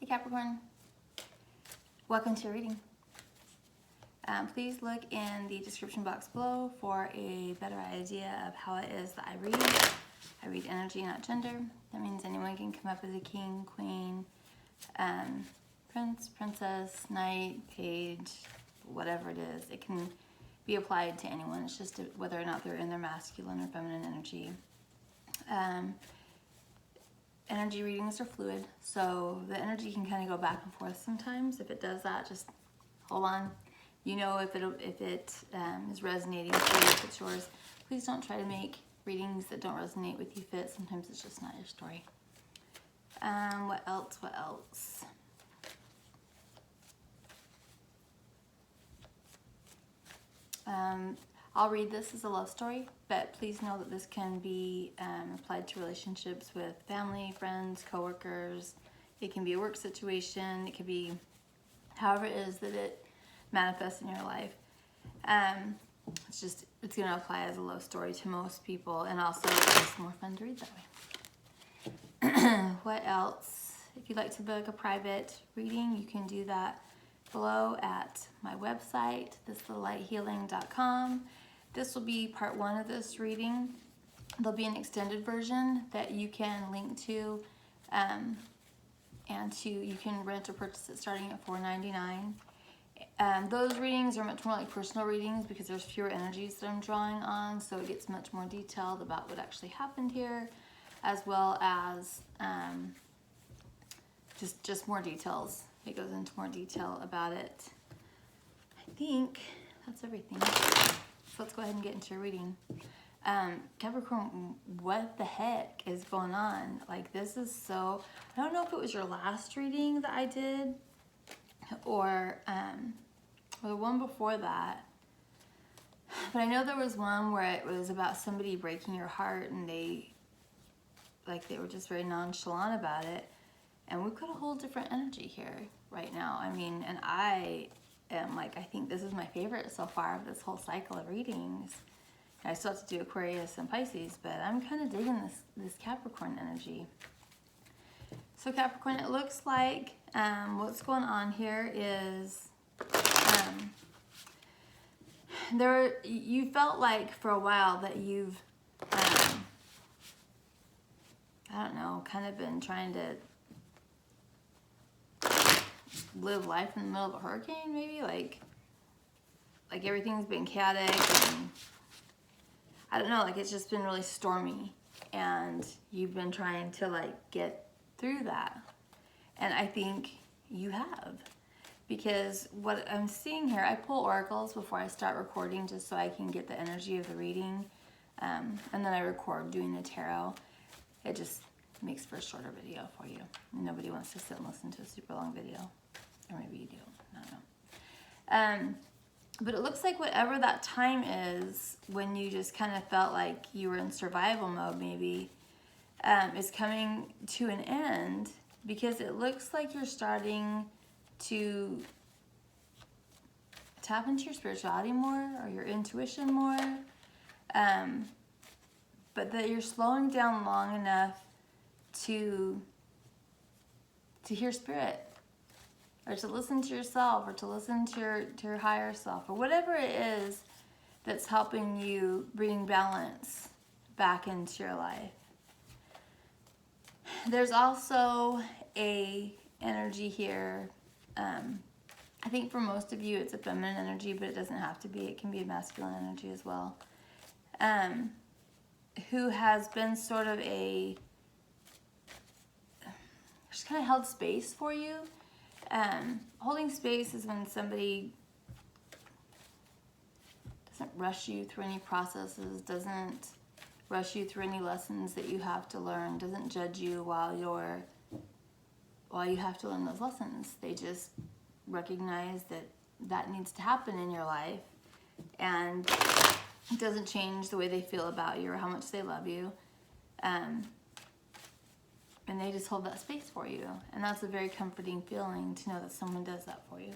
Capricorn, welcome to your reading. Please look in the description box below for a better idea of how it is that I read. I read energy, not gender. That means anyone can come up as a king, queen, prince, princess, knight, page, whatever it is. It can be applied to anyone. It's just whether or not they're in their masculine or feminine energy. Energy readings are fluid, so the energy can kind of go back and forth sometimes. If it does that, just hold on. You know if it is resonating with you, if it's yours. Please don't try to make readings that don't resonate with you fit. Sometimes it's just not your story. What else? I'll read this as a love story, but please know that this can be applied to relationships with family, friends, coworkers. It can be a work situation. It could be however it is that it manifests in your life. It's going to apply as a love story to most people, and also it's more fun to read that way. What else? If you'd like to book a private reading, you can do that below at my website, thislittlelighealing.com. This will be part 1 of this reading. There'll be an extended version that you can link to, you can rent or purchase it starting at $4.99. Those readings are much more like personal readings because there's fewer energies that I'm drawing on, so it gets much more detailed about what actually happened here, as well as just more details. It goes into more detail about it. I think that's everything. So let's go ahead and get into your reading. Capricorn, what the heck is going on? Like, this is so, I don't know if it was your last reading that I did or the one before that, but I know there was one where it was about somebody breaking your heart, and they were just very nonchalant about it, and we've got a whole different energy here right now. I mean, and I am I think this is my favorite so far of this whole cycle of readings. I still have to do Aquarius and Pisces, but I'm kind of digging this Capricorn energy. So Capricorn, it looks like what's going on here is you felt like for a while that you've I don't know, kind of been trying to live life in the middle of a hurricane, maybe like everything's been chaotic, and I don't know, like it's just been really stormy, and you've been trying to get through that, and I think you have, because what I'm seeing here, I pull oracles before I start recording just so I can get the energy of the reading, and then I record doing the tarot. It just makes for a shorter video for you. Nobody wants to sit and listen to a super long video. Or maybe you do, I don't know. But it looks like whatever that time is when you just kind of felt like you were in survival mode maybe, is coming to an end, because it looks like you're starting to tap into your spirituality more or your intuition more, but that you're slowing down long enough to hear spirit, or to listen to yourself, or to listen to your higher self, or whatever it is that's helping you bring balance back into your life. There's also a energy here. I think for most of you it's a feminine energy, but it doesn't have to be. It can be a masculine energy as well. Who has been sort of just kind of held space for you. Holding space is when somebody doesn't rush you through any processes, doesn't rush you through any lessons that you have to learn, doesn't judge you while you have to learn those lessons. They just recognize that needs to happen in your life, and it doesn't change the way they feel about you or how much they love you. And they just hold that space for you. And that's a very comforting feeling to know that someone does that for you.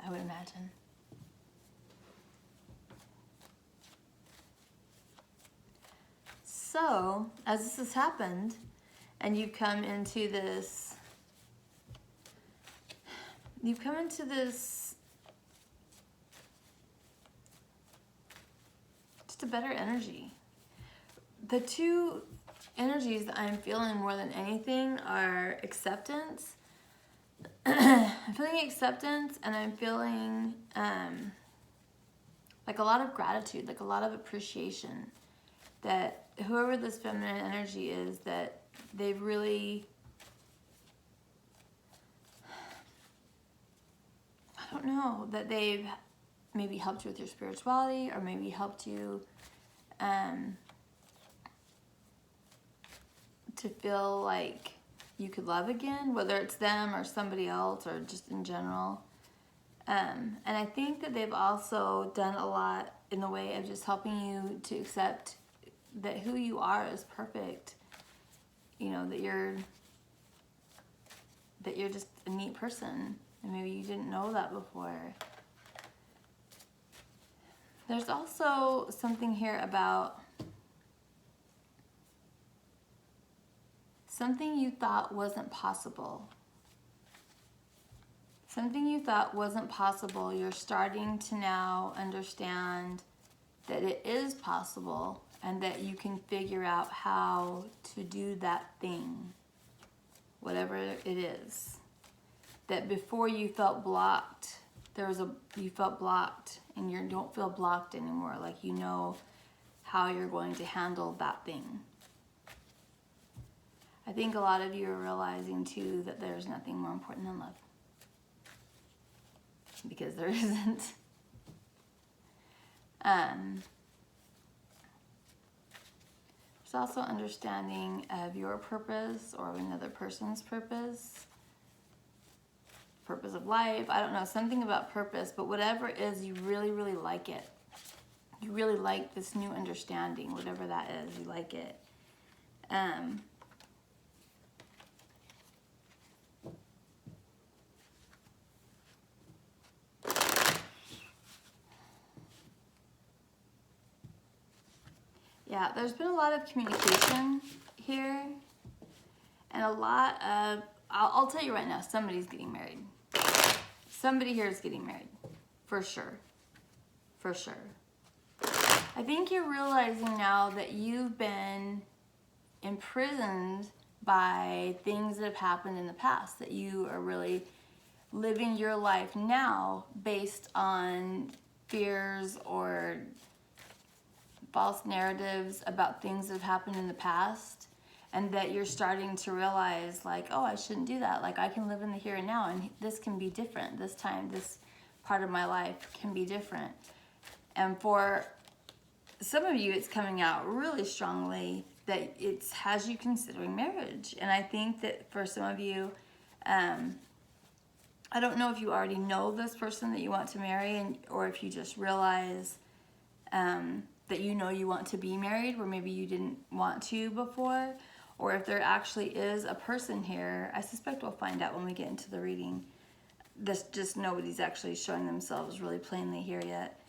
I would imagine. So, as this has happened, and you've come into this just a better energy. The two energies that I'm feeling more than anything are acceptance. I'm feeling acceptance, and I'm feeling like a lot of gratitude, like a lot of appreciation that whoever this feminine energy is, that they've really, I don't know, that they've maybe helped you with your spirituality, or maybe helped you to feel like you could love again, whether it's them or somebody else or just in general. And I think that they've also done a lot in the way of just helping you to accept that who you are is perfect. You know, that you're just a neat person, and maybe you didn't know that before. There's also something here about something you thought wasn't possible. Something you thought wasn't possible, you're starting to now understand that it is possible, and that you can figure out how to do that thing, whatever it is. That before you felt blocked, you felt blocked, and you don't feel blocked anymore. Like you know how you're going to handle that thing. I think a lot of you are realizing too that there's nothing more important than love. Because there isn't. There's also understanding of your purpose or another person's purpose of life. I don't know, something about purpose, but whatever it is, you really, really like it. You really like this new understanding, whatever that is, you like it. Yeah, there's been a lot of communication here, and a lot of, I'll tell you right now, somebody's getting married. Somebody here is getting married, for sure, for sure. I think you're realizing now that you've been imprisoned by things that have happened in the past, that you are really living your life now based on fears or false narratives about things that have happened in the past, and that you're starting to realize like, oh, I shouldn't do that. Like I can live in the here and now, and this can be different. This time, this part of my life can be different. And for some of you, it's coming out really strongly that it has you considering marriage. And I think that for some of you, I don't know if you already know this person that you want to marry, or if you just realize that you know you want to be married where maybe you didn't want to before, or if there actually is a person here. I suspect we'll find out when we get into the reading. This just nobody's actually showing themselves really plainly here yet.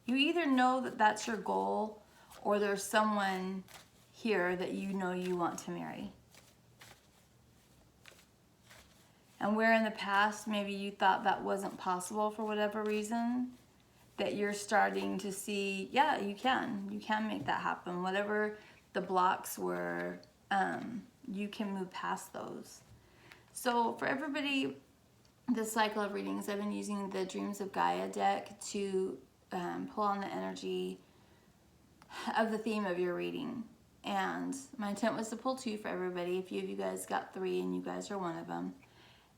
You either know that that's your goal, or there's someone here that you know you want to marry. And where in the past maybe you thought that wasn't possible for whatever reason, that you're starting to see, yeah, you can make that happen. Whatever the blocks were, you can move past those. So for everybody, this cycle of readings, I've been using the Dreams of Gaia deck to pull on the energy of the theme of your reading. And my intent was to pull 2 for everybody. A few of you guys got 3, and you guys are one of them.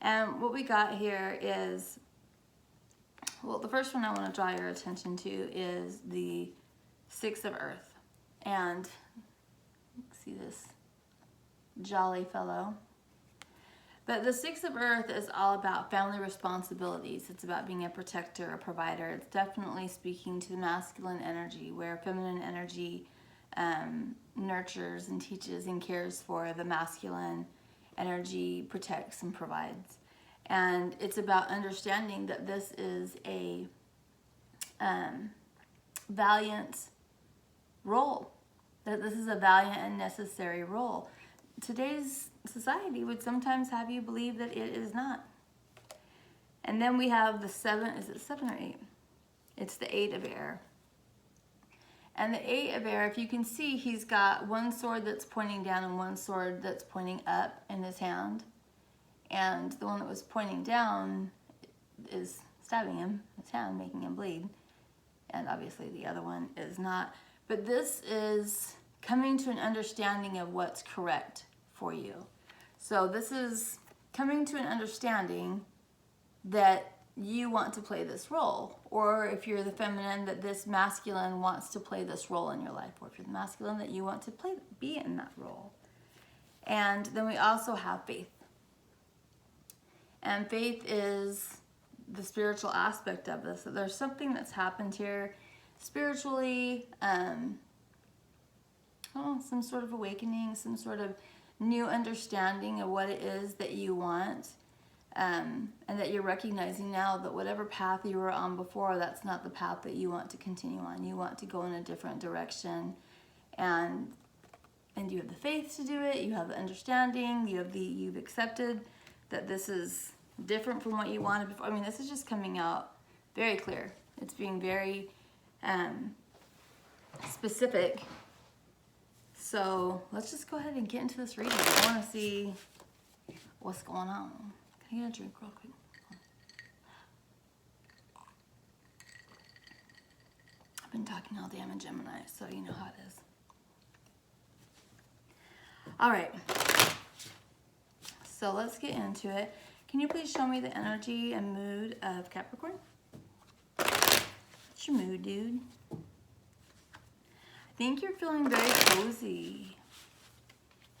And what we got here is, well, the first one I want to draw your attention to is the 6 of Earth. And see this jolly fellow. But the 6 of Earth is all about family responsibilities. It's about being a protector, a provider. It's definitely speaking to the masculine energy, where feminine energy nurtures and teaches and cares for. The masculine energy protects and provides. And it's about understanding that this is a valiant role, that this is a valiant and necessary role. Today's society would sometimes have you believe that it is not. And then we have the 7, is it 7 or 8? It's the 8 of air. And the 8 of air, if you can see, he's got one sword that's pointing down and one sword that's pointing up in his hand. And the one that was pointing down is stabbing him, his hand, making him bleed. And obviously the other one is not. But this is coming to an understanding of what's correct for you. So this is coming to an understanding that you want to play this role, or if you're the feminine, that this masculine wants to play this role in your life, or if you're the masculine, that you want to be in that role. And then we also have faith. And faith is the spiritual aspect of this. So there's something that's happened here spiritually, some sort of awakening, some sort of new understanding of what it is that you want. And that you're recognizing now that whatever path you were on before, that's not the path that you want to continue on. You want to go in a different direction, and you have the faith to do it. You have the understanding. You've accepted that this is different from what you wanted before. I mean, this is just coming out very clear. It's being very specific. So let's just go ahead and get into this reading. I want to see what's going on. Can I get a drink real quick? I've been talking all day. I'm a Gemini, so you know how it is. All right. So let's get into it. Can you please show me the energy and mood of Capricorn? What's your mood, dude? I think you're feeling very cozy.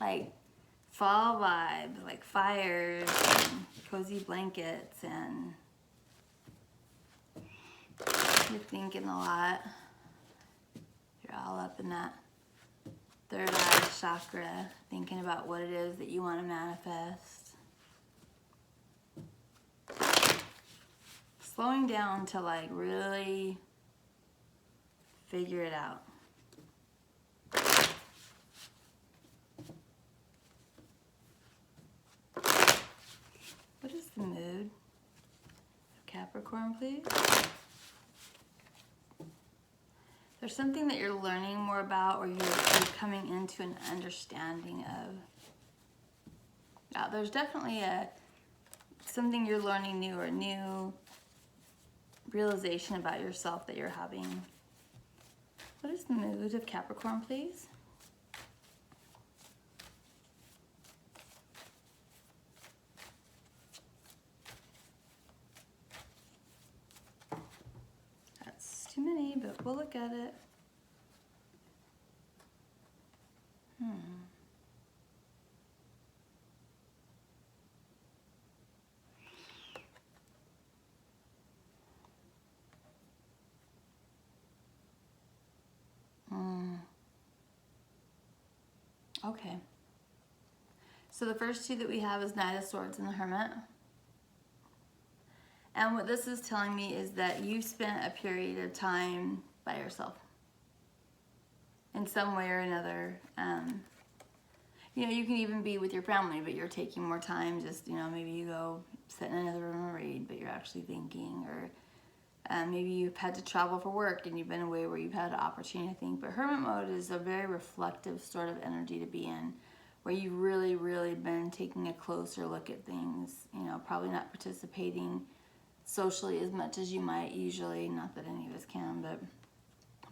Like fall vibes, like fires and cozy blankets, and you're thinking a lot. You're all up in that third eye chakra, thinking about what it is that you want to manifest. Slowing down to like really figure it out. What is the mood of Capricorn, please? There's something that you're learning more about, or you're coming into an understanding of. Yeah, there's definitely something you're learning new, or new realization about yourself that you're having. What is the mood of Capricorn, please? Too many, but we'll look at it. Okay. So the first two that we have is Knight of Swords and the Hermit. And what this is telling me is that you spent a period of time by yourself in some way or another. You know, you can even be with your family, but you're taking more time. Just, you know, maybe you go sit in another room and read, but you're actually thinking. Or maybe you've had to travel for work and you've been away where you've had an opportunity to think. But Hermit mode is a very reflective sort of energy to be in, where you've really, really been taking a closer look at things. You know, probably not participating socially as much as you might usually, not that any of us can,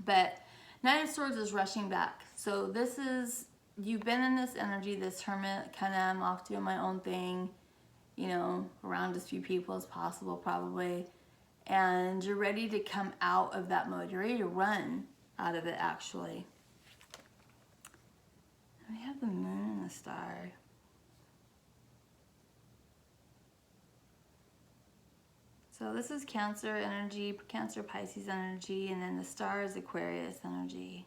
but Knight of Swords is rushing back. So this is, you've been in this energy, this hermit, kind of, I'm off doing my own thing, you know, around as few people as possible probably, and you're ready to come out of that mode. You're ready to run out of it, actually. We have the moon and the star. So this is Cancer energy, Cancer Pisces energy, and then the star is Aquarius energy.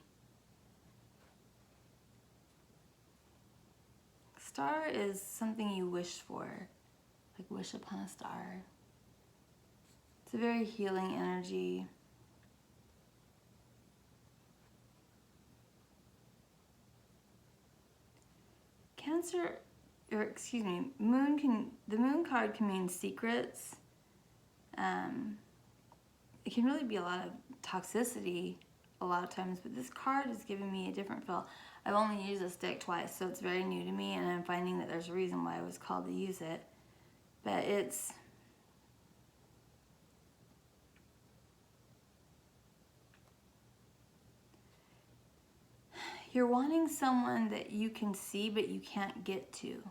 Star is something you wish for, like wish upon a star. It's a very healing energy. Cancer, or excuse me, the moon card can mean secrets. It can really be a lot of toxicity a lot of times, but this card is giving me a different feel. I've only used this deck twice, so it's very new to me, and I'm finding that there's a reason why I was called to use it. But it's you're wanting someone that you can see but you can't get to.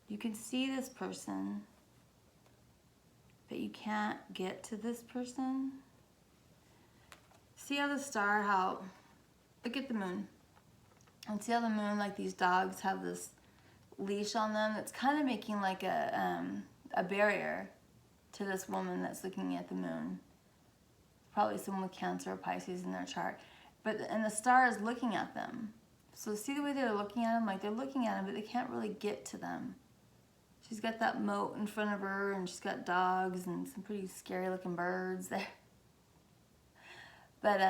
You can see this person, but you can't get to this person. See how the star, look at the moon. And see how the moon, like these dogs have this leash on them that's kind of making like a barrier to this woman that's looking at the moon. Probably someone with Cancer or Pisces in their chart. And the star is looking at them. So see the way they're looking at them? Like they're looking at them, but they can't really get to them. She's got that moat in front of her, and she's got dogs and some pretty scary looking birds there. But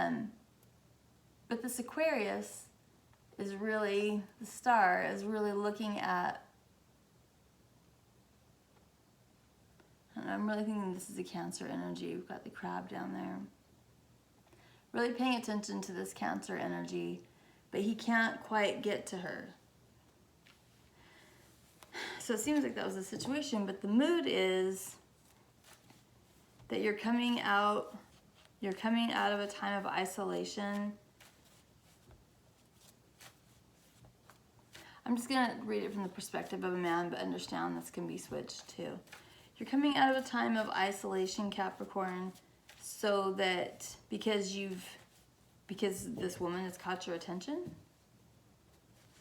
this Aquarius is really, the star is really looking at, and I'm really thinking this is a Cancer energy. We've got the crab down there. Really paying attention to this Cancer energy, but he can't quite get to her. So it seems like that was the situation, but the mood is that you're coming out of a time of isolation. I'm just gonna read it from the perspective of a man, but understand this can be switched too. You're coming out of a time of isolation, Capricorn, so that because this woman has caught your attention,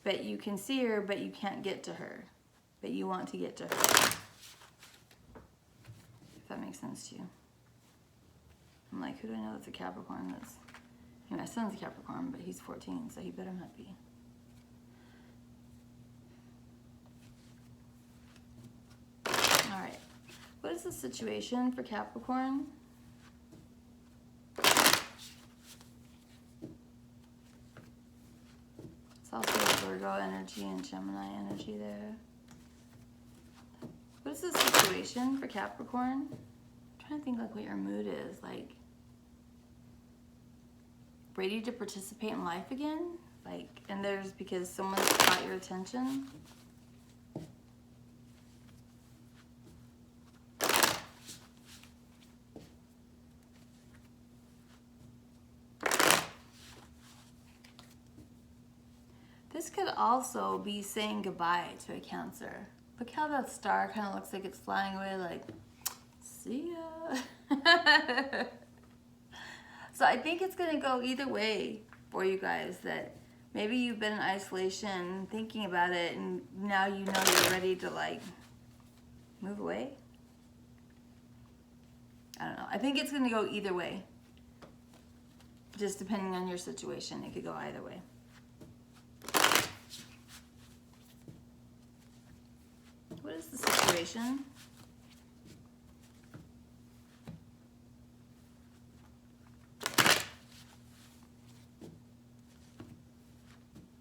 but you can see her, but you can't get to her. But you want to get to her. If that makes sense to you. I'm like, who do I know that's a Capricorn? My son's a Capricorn, but he's 14, so he better not be. All right. What is the situation for Capricorn? It's also Virgo energy and Gemini energy there. What is the situation for Capricorn? I'm trying to think like what your mood is. Like, ready to participate in life again? Like, and there's because someone's caught your attention? This could also be saying goodbye to a Cancer. Look how that star kind of looks like it's flying away, like, see ya. So I think it's going to go either way for you guys, that maybe you've been in isolation thinking about it, and now you know you're ready to, like, move away. I don't know. I think it's going to go either way. Just depending on your situation, it could go either way. What is the situation?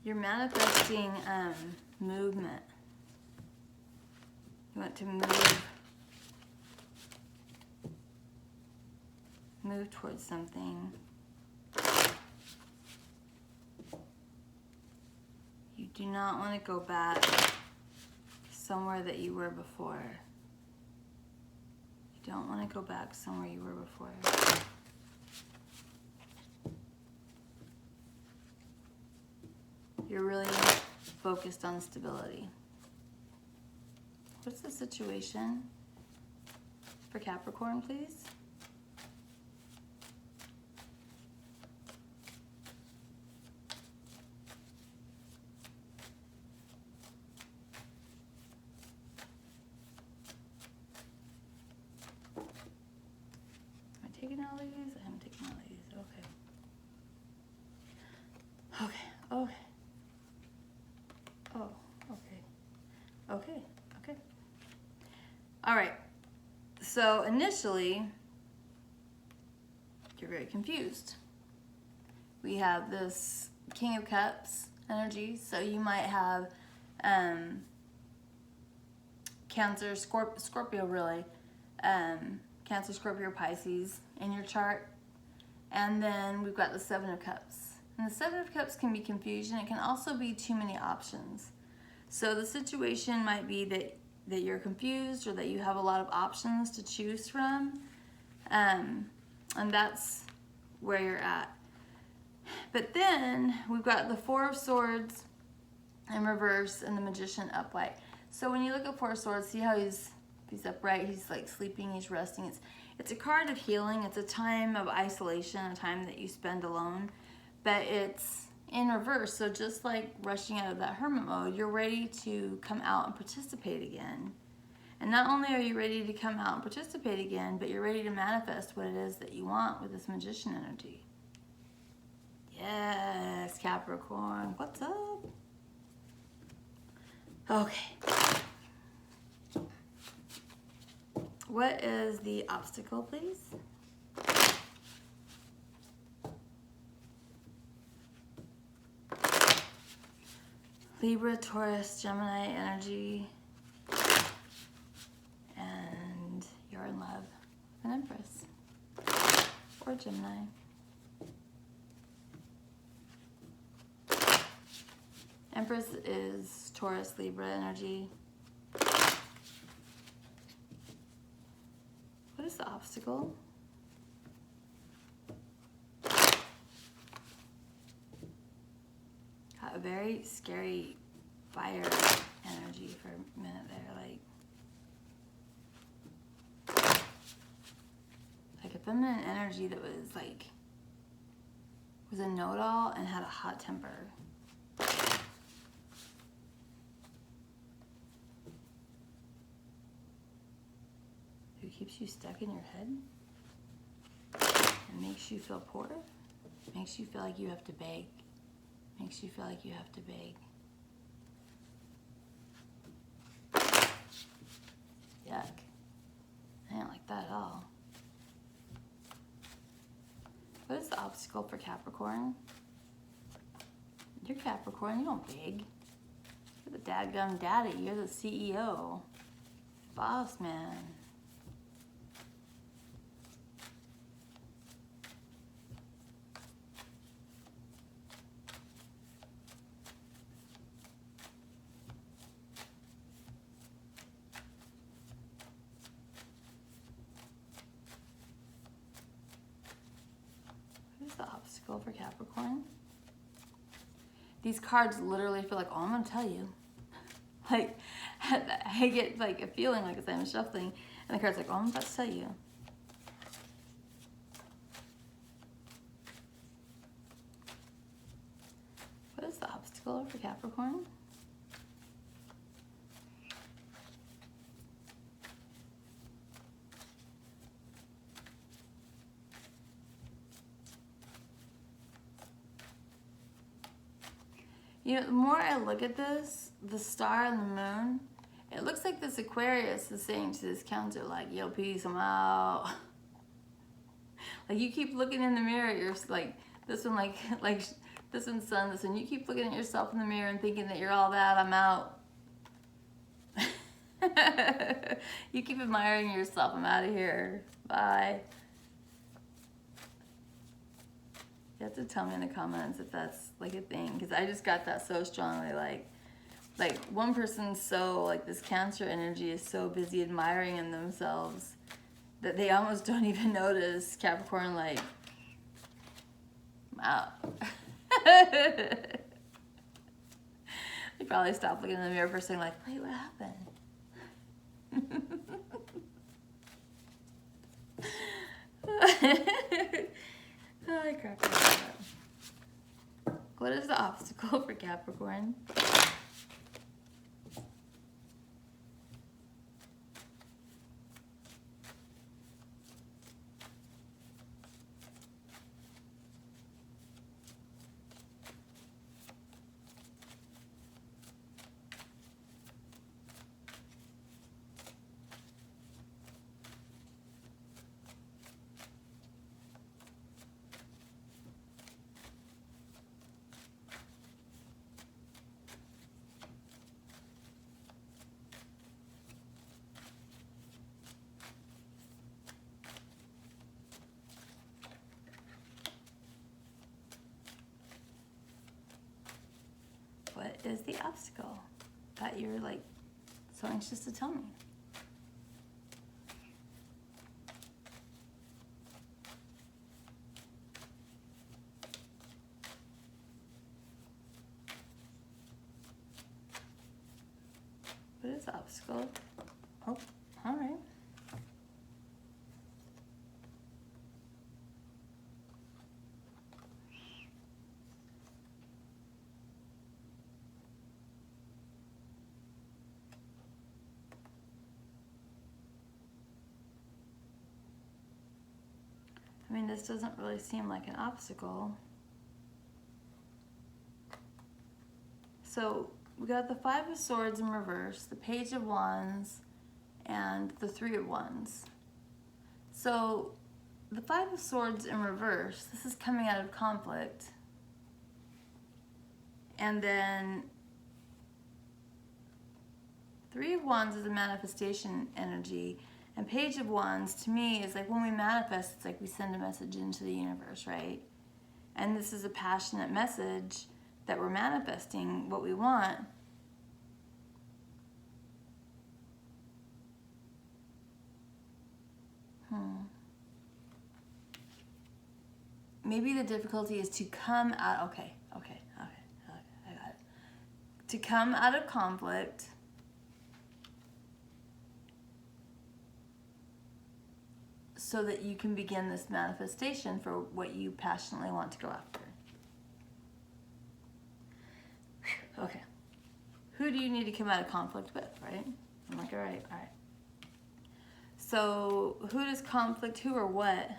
You're manifesting movement. You want to move towards something. You do not want to go back somewhere that you were before. You don't want to go back somewhere you were before. You're really focused on stability. What's the situation for Capricorn, please? Taking all these? I am taking all these. Okay. Okay. Okay. Oh, okay. Okay. Okay. All right. So initially, you're very confused. we have this King of Cups energy. So you might have Cancer, Scorpio really, Cancer, Scorpio, Pisces in your chart. And then we've got the Seven of Cups. And the Seven of Cups can be confusion. It can also be too many options. So the situation might be that you're confused or that you have a lot of options to choose from. And that's where you're at. But then we've got the Four of Swords in reverse and the Magician upright. So when you look at Four of Swords, see how he's upright, he's like sleeping, he's resting. It's a card of healing. It's a time of isolation, a time that you spend alone. But it's in reverse, so just like rushing out of that hermit mode, you're ready to come out and participate again. And not only are you ready to come out and participate again, but you're ready to manifest what it is that you want with this Magician energy. Yes, Capricorn, what's up? Okay. What is the obstacle, please? Libra, Taurus, Gemini energy. And you're in love with an Empress. Or Gemini. Empress is Taurus, Libra energy. What is the obstacle? Got a very scary fire energy for a minute there, like a feminine energy that was a know-it-all and had a hot temper. Who keeps you stuck in your head and makes you feel poor, makes you feel like you have to beg, makes you feel like you have to beg. Yuck. I don't like that at all. What is the obstacle for Capricorn? You're Capricorn, you don't beg. You're the dadgum daddy, you're the CEO. Boss man. The obstacle for Capricorn. These cards literally feel like, oh, I'm gonna tell you. Like, I get like a feeling like as I'm shuffling, and the card's like, oh, I'm about to tell you. What is the obstacle for Capricorn? You know, the more I look at this, the star and the moon, it looks like this Aquarius is saying to this Cancer, like, yo, peace, I'm out. Like, you keep looking in the mirror, you're like, this one, like this one's sun, this one, you keep looking at yourself in the mirror and thinking that you're all that, I'm out. You keep admiring yourself, I'm out of here, bye. You have to tell me in the comments if that's like a thing, because I just got that so strongly. Like one person's so, like, this Cancer energy is so busy admiring in themselves that they almost don't even notice Capricorn, like, I'm out. They probably stop looking in the mirror for a second, like, wait, what happened? Oh, I cracked myself up. What is the obstacle for Capricorn? is the obstacle that you're like so anxious to tell me? What is the obstacle? Oh, all right. I mean, this doesn't really seem like an obstacle. So we got the Five of Swords in reverse, the Page of Wands, and the Three of Wands. So the Five of Swords in reverse, this is coming out of conflict. And then Three of Wands is a manifestation energy. And Page of Wands, to me, is like when we manifest, it's like we send a message into the universe, right? And this is a passionate message that we're manifesting what we want. Maybe the difficulty is to come out, okay, I got it. To come out of conflict so that you can begin this manifestation for what you passionately want to go after. Okay. Who do you need to come out of conflict with, right? I'm like, all right. So who does conflict, who or what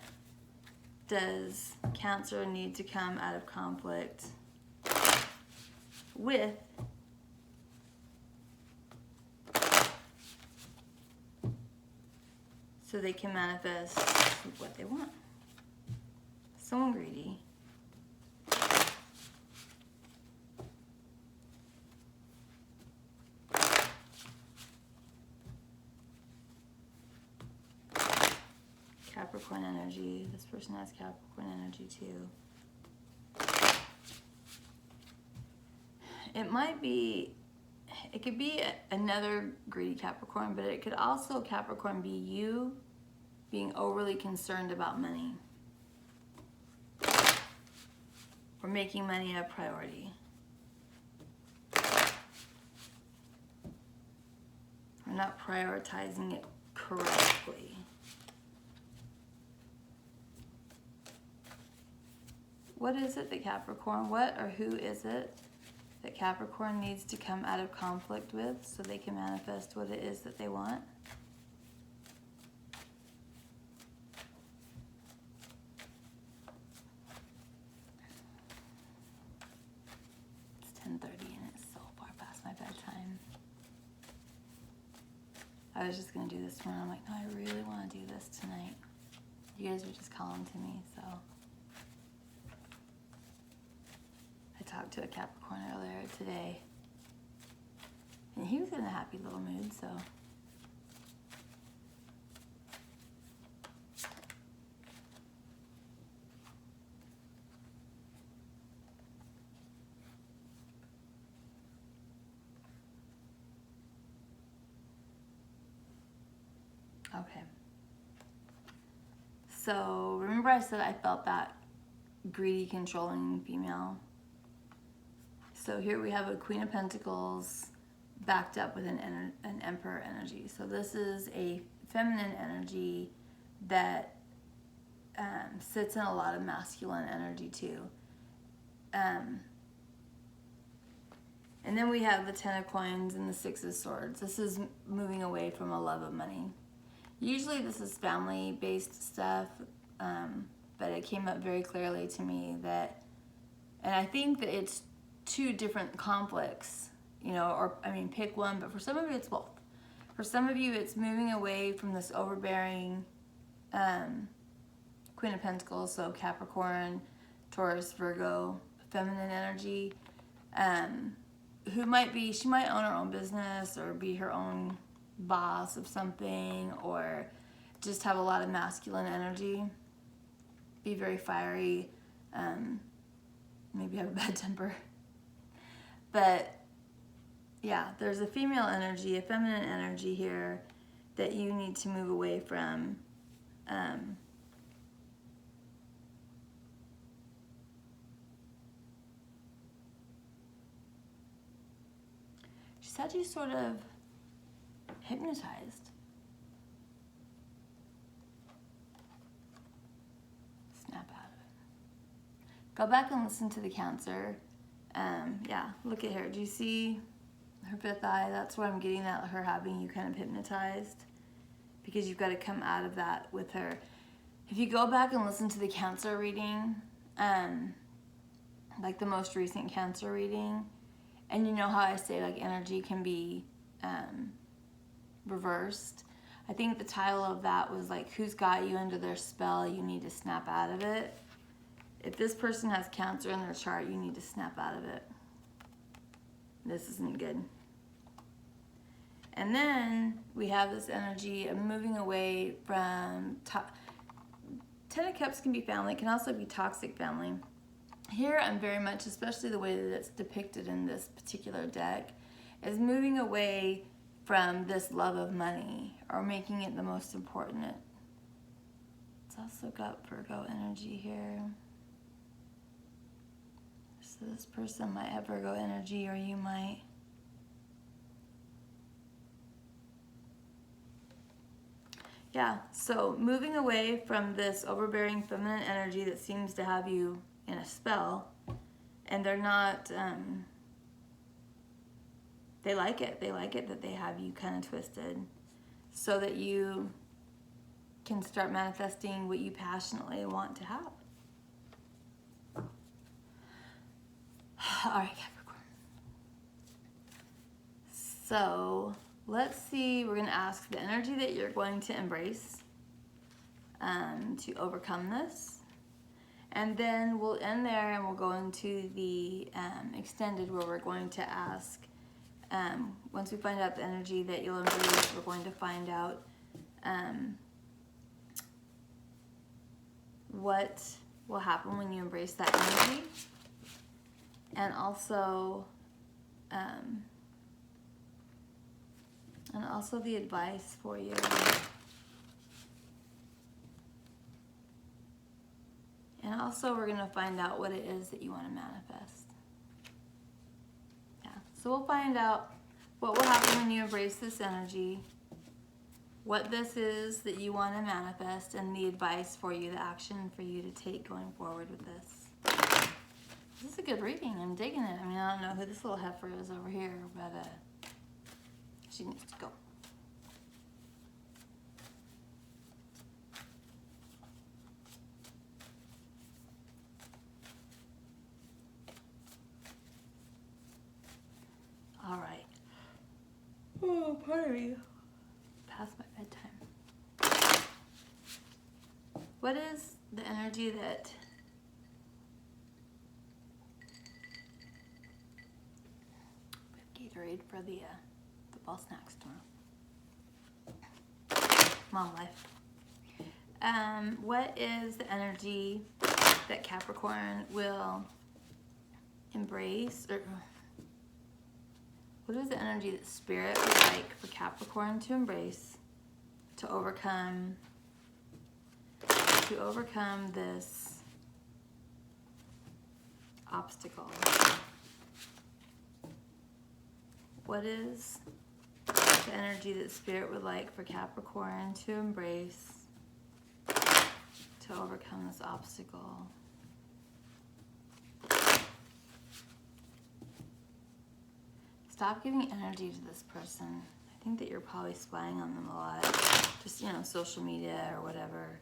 does Cancer need to come out of conflict with so they can manifest what they want? Someone greedy. Capricorn energy. This person has Capricorn energy too. It could be another greedy Capricorn, but it could also, Capricorn, be you being overly concerned about money or making money a priority. Or not prioritizing it correctly. What is it that Capricorn, what or who is it that Capricorn needs to come out of conflict with so they can manifest what it is that they want? It's 10:30 and it's so far past my bedtime. I was just gonna do this tomorrow. I'm like, no, I really want to do this tonight. You guys were just calling to me, so. I talked to a Capricorn earlier today, and he was in a happy little mood, so. Okay. So remember I said I felt that greedy, controlling female? So here we have a Queen of Pentacles backed up with an Emperor energy. So this is a feminine energy that sits in a lot of masculine energy too. And then we have the Ten of Coins and the Six of Swords. This is moving away from a love of money. Usually this is family-based stuff, but it came up very clearly to me that, and I think that it's two different conflicts, you know, or I mean, pick one, but for some of you it's both. For some of you it's moving away from this overbearing Queen of Pentacles, so Capricorn, Taurus, Virgo, feminine energy, who might be, she might own her own business or be her own boss of something, or just have a lot of masculine energy, be very fiery, maybe have a bad temper. But yeah, there's a female energy, a feminine energy here that you need to move away from. She's had you sort of hypnotized. Snap out of it. Go back and listen to the Cancer. Yeah, look at her. Do you see her fifth eye? That's what I'm getting at, her having you kind of hypnotized, because you've got to come out of that with her. If you go back and listen to the Cancer reading, like the most recent Cancer reading, and you know how I say like energy can be reversed. I think the title of that was like, who's got you under their spell, you need to snap out of it. If this person has Cancer in their chart, you need to snap out of it. This isn't good. And then we have this energy of moving away from, Ten of Cups can be family, it can also be toxic family. Here I'm very much, especially the way that it's depicted in this particular deck, is moving away from this love of money or making it the most important. It's also got Virgo energy here. So this person might have Virgo energy, or you might. Yeah, so moving away from this overbearing feminine energy that seems to have you in a spell, and they're not, they like it that they have you kind of twisted, so that you can start manifesting what you passionately want to have. All right, Capricorn. So let's see, we're going to ask the energy that you're going to embrace to overcome this. And then we'll end there and we'll go into the extended, where we're going to ask, once we find out the energy that you'll embrace, we're going to find out what will happen when you embrace that energy. And also the advice for you. And also we're going to find out what it is that you want to manifest. Yeah, so we'll find out what will happen when you embrace this energy, what this is that you want to manifest, and the advice for you, the action for you to take going forward with this. This is a good reading. I'm digging it. I mean, I don't know who this little heifer is over here, but she needs to go. All right. Oh, pardon me. Past my bedtime. What is the energy that Gatorade for the football snacks tomorrow? Mom life. What is the energy that Capricorn will embrace, or what is the energy that Spirit would like for Capricorn to embrace to overcome this obstacle? What is the energy that Spirit would like for Capricorn to embrace to overcome this obstacle? Stop giving energy to this person. I think that you're probably spying on them a lot. Just, you know, social media or whatever.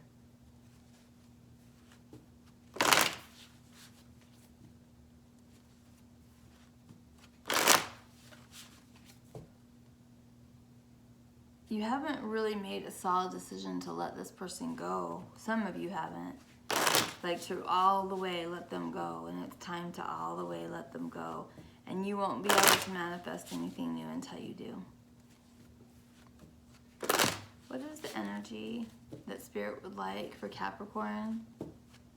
You haven't really made a solid decision to let this person go. Some of you haven't. Like to all the way let them go, and it's time to all the way let them go. And you won't be able to manifest anything new until you do. What is the energy that Spirit would like for Capricorn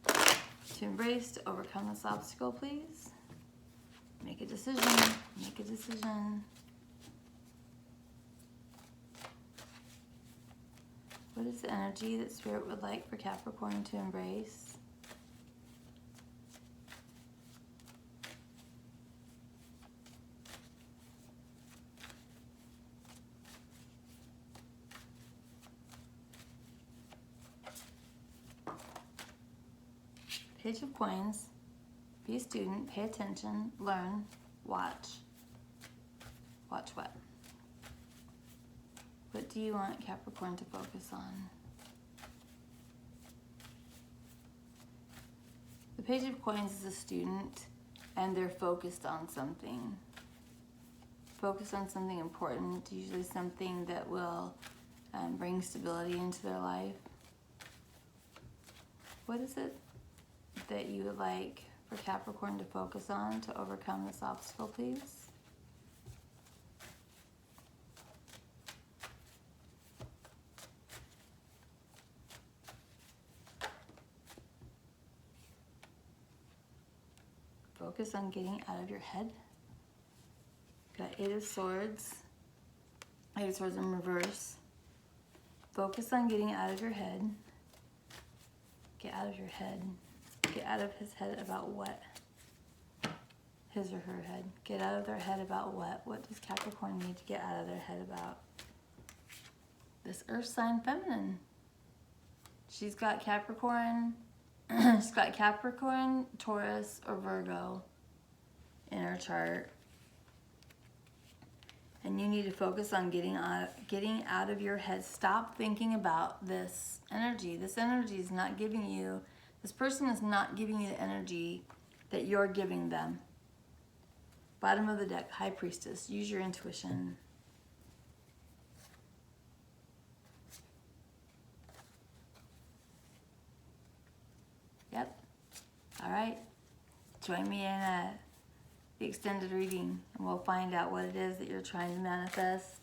to embrace to overcome this obstacle, please? Make a decision. Make a decision. What is the energy that Spirit would like for Capricorn to embrace? Page of Coins. Be a student, pay attention, learn, watch. Watch what? What do you want Capricorn to focus on? The Page of Coins is a student, and they're focused on something. Focused on something important, usually something that will bring stability into their life. What is it that you would like for Capricorn to focus on to overcome this obstacle, please? Focus on getting out of your head. Got Eight of Swords. Eight of Swords in reverse. Focus on getting out of your head. Get out of your head. Get out of his head about what? His or her head. Get out of their head about what? What does Capricorn need to get out of their head about? This Earth sign feminine. She's got Capricorn. She's got Capricorn, Taurus, or Virgo in her chart. And you need to focus on getting out of your head. Stop thinking about this energy. This energy is not giving you, this person is not giving you the energy that you're giving them. Bottom of the deck, High Priestess. Use your intuition. Yep. All right. Join me in the extended reading, and we'll find out what it is that you're trying to manifest.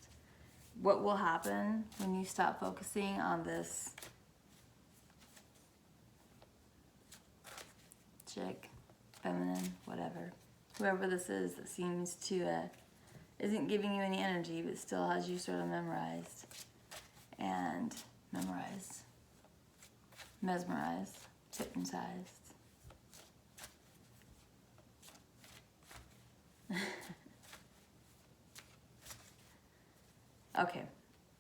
What will happen when you stop focusing on this chick, feminine, whatever. Whoever this is that seems to, isn't giving you any energy, but still has you sort of memorized. And mesmerized, hypnotized. Okay.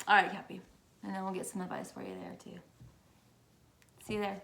All right, Cappy. And then we'll get some advice for you there, too. See you there.